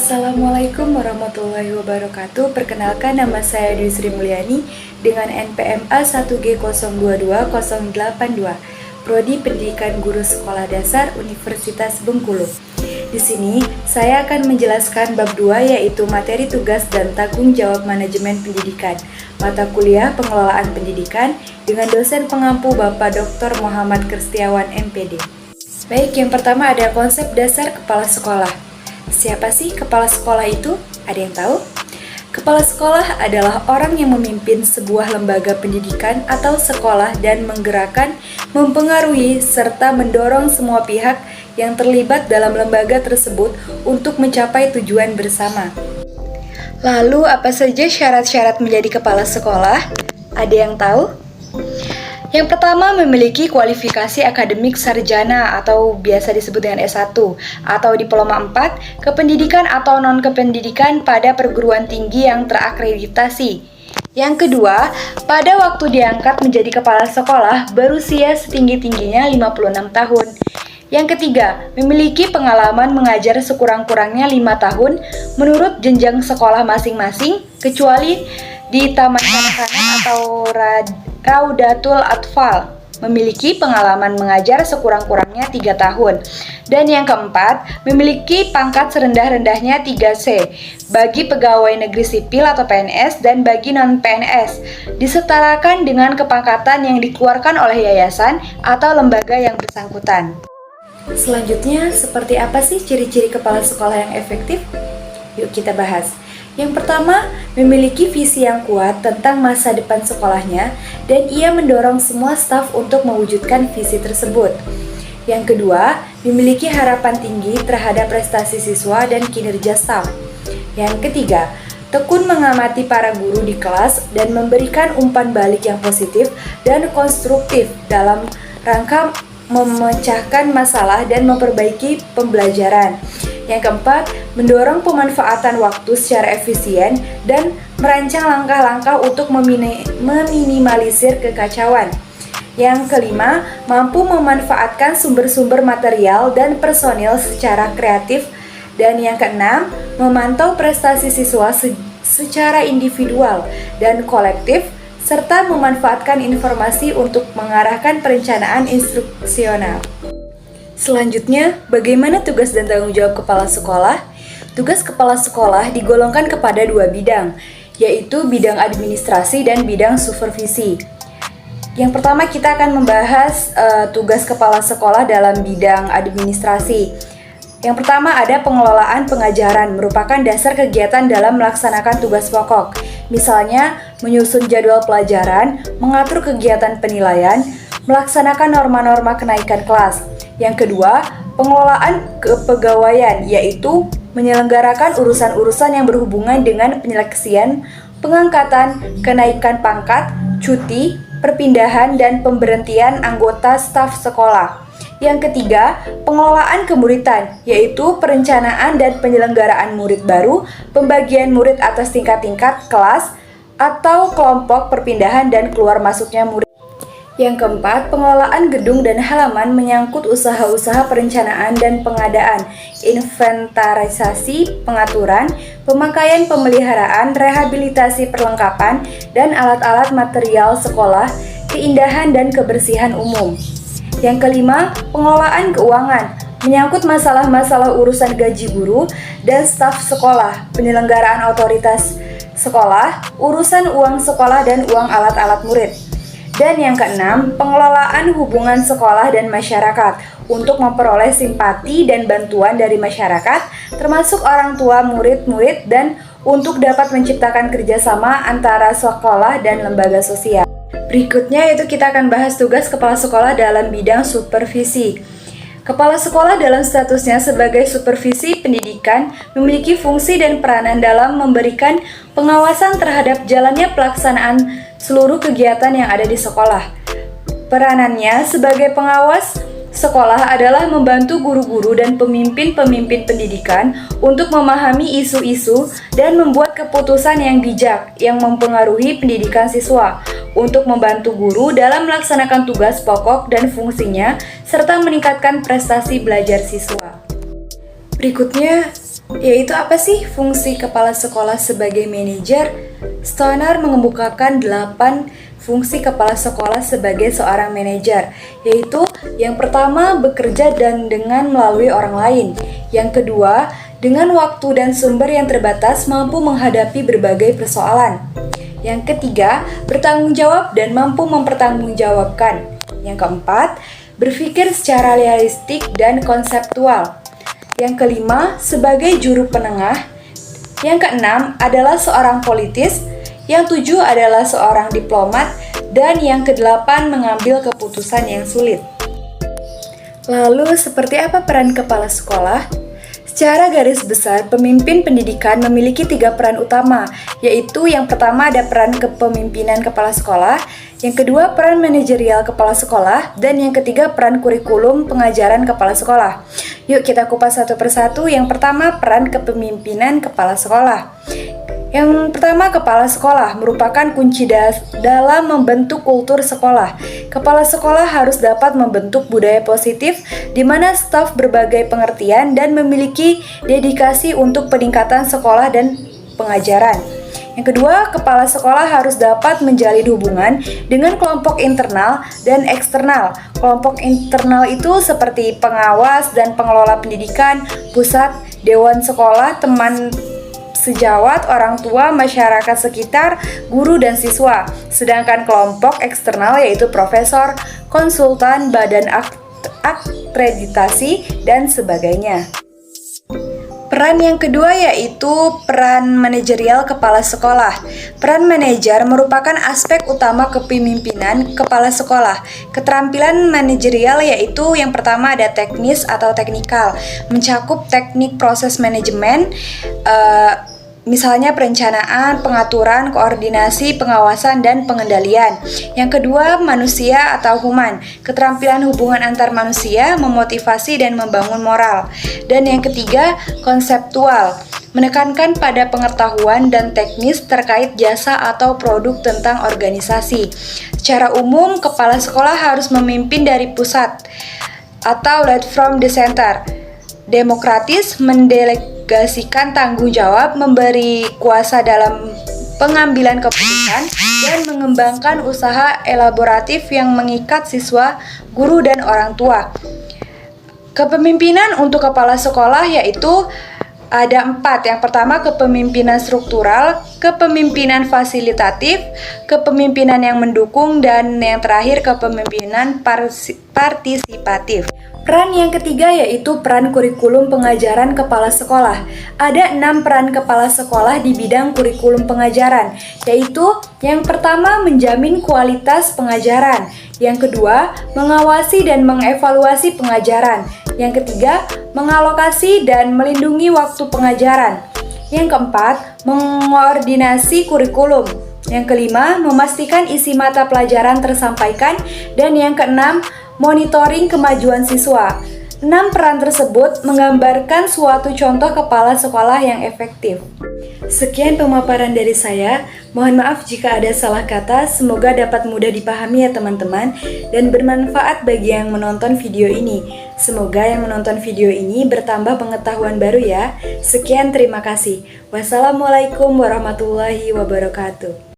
Assalamualaikum warahmatullahi wabarakatuh. Perkenalkan, nama saya Dwi Sri Mulyani dengan NPMA 1G022-082, Prodi Pendidikan Guru Sekolah Dasar Universitas Bengkulu. Di sini saya akan menjelaskan bab 2, yaitu materi tugas dan tanggung jawab manajemen pendidikan, mata kuliah pengelolaan pendidikan, dengan dosen pengampu Bapak Dr. Muhammad Kristiawan MPD. Baik, yang pertama ada konsep dasar kepala sekolah. Siapa sih kepala sekolah itu? Ada yang tahu? Kepala sekolah adalah orang yang memimpin sebuah lembaga pendidikan atau sekolah dan menggerakkan, mempengaruhi, serta mendorong semua pihak yang terlibat dalam lembaga tersebut untuk mencapai tujuan bersama. Lalu, apa saja syarat-syarat menjadi kepala sekolah? Ada yang tahu? Yang pertama, memiliki kualifikasi akademik sarjana atau biasa disebut dengan S1 atau diploma 4, kependidikan atau non-kependidikan pada perguruan tinggi yang terakreditasi. Yang kedua, pada waktu diangkat menjadi kepala sekolah berusia setinggi-tingginya 56 tahun. Yang ketiga, memiliki pengalaman mengajar sekurang-kurangnya 5 tahun menurut jenjang sekolah masing-masing, kecuali di Taman Kanak-kanak atau Raudatul Atfal, memiliki pengalaman mengajar sekurang-kurangnya 3 tahun. Dan yang keempat, memiliki pangkat serendah-rendahnya 3C bagi pegawai negeri sipil atau PNS dan bagi non-PNS, disetarakan dengan kepangkatan yang dikeluarkan oleh yayasan atau lembaga yang bersangkutan. Selanjutnya, seperti apa sih ciri-ciri kepala sekolah yang efektif? Yuk kita bahas. Yang pertama, memiliki visi yang kuat tentang masa depan sekolahnya dan ia mendorong semua staf untuk mewujudkan visi tersebut. Yang kedua, memiliki harapan tinggi terhadap prestasi siswa dan kinerja staf. Yang ketiga, tekun mengamati para guru di kelas dan memberikan umpan balik yang positif dan konstruktif dalam rangka memecahkan masalah dan memperbaiki pembelajaran. Yang keempat, mendorong pemanfaatan waktu secara efisien dan merancang langkah-langkah untuk meminimalisir kekacauan. Yang kelima, mampu memanfaatkan sumber-sumber material dan personil secara kreatif. Dan yang keenam, memantau prestasi siswa secara individual dan kolektif, serta memanfaatkan informasi untuk mengarahkan perencanaan instruksional. Selanjutnya, bagaimana tugas dan tanggung jawab kepala sekolah? Tugas kepala sekolah digolongkan kepada 2 bidang, yaitu bidang administrasi dan bidang supervisi. Yang pertama, kita akan membahas tugas kepala sekolah dalam bidang administrasi. Yang pertama ada pengelolaan pengajaran, merupakan dasar kegiatan dalam melaksanakan tugas pokok. Misalnya, menyusun jadwal pelajaran, mengatur kegiatan penilaian, melaksanakan norma-norma kenaikan kelas. Yang kedua, pengelolaan kepegawaian, yaitu menyelenggarakan urusan-urusan yang berhubungan dengan penyeleksian, pengangkatan, kenaikan pangkat, cuti, perpindahan, dan pemberhentian anggota staf sekolah. Yang ketiga, pengelolaan kemuridan, yaitu perencanaan dan penyelenggaraan murid baru, pembagian murid atas tingkat-tingkat kelas atau kelompok, perpindahan dan keluar masuknya murid. Yang keempat, pengelolaan gedung dan halaman menyangkut usaha-usaha perencanaan dan pengadaan, inventarisasi, pengaturan, pemakaian pemeliharaan, rehabilitasi perlengkapan, dan alat-alat material sekolah, keindahan dan kebersihan umum. Yang kelima, pengelolaan keuangan, menyangkut masalah-masalah urusan gaji guru dan staf sekolah, penyelenggaraan otoritas sekolah, urusan uang sekolah dan uang alat-alat murid. Dan yang keenam, pengelolaan hubungan sekolah dan masyarakat untuk memperoleh simpati dan bantuan dari masyarakat, termasuk orang tua, murid-murid, dan untuk dapat menciptakan kerjasama antara sekolah dan lembaga sosial. Berikutnya itu kita akan bahas tugas kepala sekolah dalam bidang supervisi. Kepala sekolah dalam statusnya sebagai supervisi pendidikan memiliki fungsi dan peranan dalam memberikan pengawasan terhadap jalannya pelaksanaan seluruh kegiatan yang ada di sekolah. Peranannya sebagai pengawas sekolah adalah membantu guru-guru dan pemimpin-pemimpin pendidikan untuk memahami isu-isu dan membuat keputusan yang bijak yang mempengaruhi pendidikan siswa, untuk membantu guru dalam melaksanakan tugas pokok dan fungsinya, serta meningkatkan prestasi belajar siswa. Berikutnya, Yaitu apa sih fungsi kepala sekolah sebagai manajer? Stoner mengemukakan 8 fungsi kepala sekolah sebagai seorang manajer, yaitu yang pertama bekerja dan dengan melalui orang lain. Yang kedua, dengan waktu dan sumber yang terbatas mampu menghadapi berbagai persoalan. Yang ketiga, bertanggung jawab dan mampu mempertanggungjawabkan. Yang keempat, berpikir secara realistik dan konseptual. Yang kelima, sebagai juru penengah. Yang keenam adalah seorang politis. Yang tujuh adalah seorang diplomat. Dan yang kedelapan mengambil keputusan yang sulit. Lalu, seperti apa peran kepala sekolah? Secara garis besar, pemimpin pendidikan memiliki 3 peran utama, yaitu yang pertama ada peran kepemimpinan kepala sekolah, yang kedua peran manajerial kepala sekolah, dan yang ketiga peran kurikulum pengajaran kepala sekolah. Yuk kita kupas satu persatu. Yang pertama, peran kepemimpinan kepala sekolah. Yang pertama, kepala sekolah merupakan kunci dalam membentuk kultur sekolah. Kepala sekolah harus dapat membentuk budaya positif di mana staf berbagai pengertian dan memiliki dedikasi untuk peningkatan sekolah dan pengajaran. Yang kedua, kepala sekolah harus dapat menjalin hubungan dengan kelompok internal dan eksternal. Kelompok internal itu seperti pengawas dan pengelola pendidikan, pusat, dewan sekolah, teman sejawat, orang tua, masyarakat sekitar, guru, dan siswa. Sedangkan kelompok eksternal yaitu profesor, konsultan, badan akreditasi, dan sebagainya. Peran yang kedua yaitu peran manajerial kepala sekolah. Peran manajer merupakan aspek utama kepemimpinan kepala sekolah. Keterampilan manajerial yaitu yang pertama ada teknis atau teknikal, mencakup teknik proses manajemen, misalnya perencanaan, pengaturan, koordinasi, pengawasan, dan pengendalian. Yang kedua, manusia atau human, keterampilan hubungan antar manusia, memotivasi dan membangun moral. Dan yang ketiga, konseptual, menekankan pada pengetahuan dan teknis terkait jasa atau produk tentang organisasi. Secara umum, kepala sekolah harus memimpin dari pusat atau lead from the center, demokratis, mendelegasikan tanggung jawab, memberi kuasa dalam pengambilan keputusan, dan mengembangkan usaha elaboratif yang mengikat siswa, guru, dan orang tua. Kepemimpinan untuk kepala sekolah yaitu ada 4. Yang pertama, kepemimpinan struktural, kepemimpinan fasilitatif, kepemimpinan yang mendukung, dan yang terakhir kepemimpinan partisipatif. Peran yang ketiga yaitu peran kurikulum pengajaran kepala sekolah. Ada 6 peran kepala sekolah di bidang kurikulum pengajaran, yaitu yang pertama menjamin kualitas pengajaran, yang kedua mengawasi dan mengevaluasi pengajaran, yang ketiga mengalokasi dan melindungi waktu pengajaran, yang keempat mengoordinasi kurikulum, yang kelima memastikan isi mata pelajaran tersampaikan, dan yang keenam monitoring kemajuan siswa. 6 peran tersebut menggambarkan suatu contoh kepala sekolah yang efektif. Sekian pemaparan dari saya. Mohon maaf jika ada salah kata. Semoga dapat mudah dipahami ya teman-teman, dan bermanfaat bagi yang menonton video ini. Semoga yang menonton video ini bertambah pengetahuan baru ya. Sekian, terima kasih. Wassalamualaikum warahmatullahi wabarakatuh.